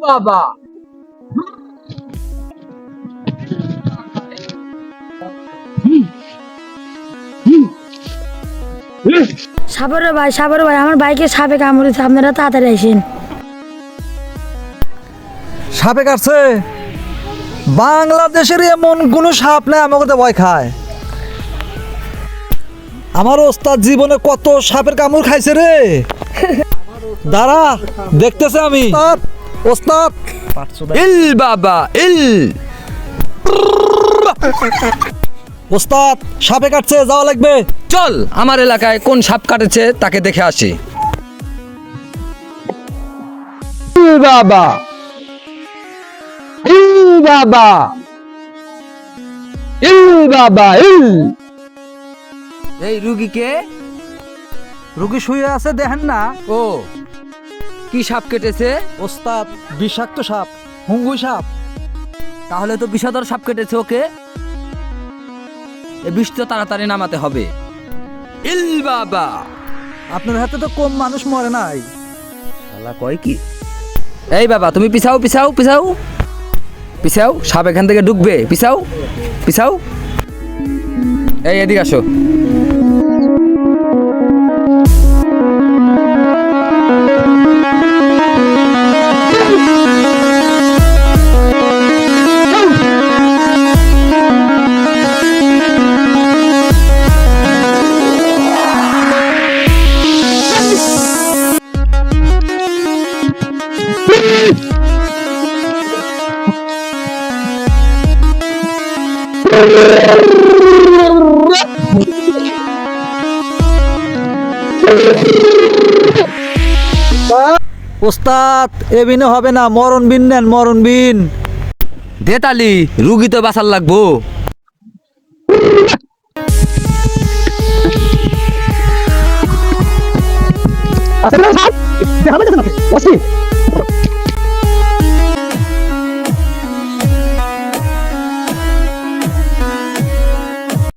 বাবা সাবর ভাই আমার বাইকে সাপে কামড়েছে, আপনারা তাড়াতাড়ি আসেন। সাপে কাটছে? বাংলাদেশের এমন কোনো সাপ নাই আমাকে ভয় খায়। আমার ওস্তাদ জীবনে কত সাপের কামড় খাইছে রে। দাঁড়া, দেখতেছে আমি। ওস্তাদ ইল বাবা ইল ওস্তাদ সাপে কাটছে, যাওয়া লাগবে। চল আমার এলাকায় কোন সাপ কাটেছে তাকে দেখে আসি। ইল বাবা ইল বাবা ইল বাবা ইল। এই রুগীকে রুগী শুয়ে আছে, দেখেন না? ও কি সাপ কেটেছে? ওস্তাদ বিষাক্ত সাপ, হুঙ্গু সাপ। তাহলে তো বিষধর সাপ কেটেছে ওকে। এ বিষ তো তাড়াতাড়ি নামাতে হবে। ইল বাবা। আপনার হাতে তো কম মানুষ মরে নাই। শালা কয় কি? এই বাবা তুমি পিছাও পিছাও পিছাও পিছাও, সাপ এখান থেকে ঢুকবে। পিছাও পিছাও। এই এদিকে আসো। ওস্তাদ এ বিনে হবে না, মরণ বিন নেন, মরণ বিন। দে তালি, রুগী তো বাঁচার লাগবো। আচ্ছা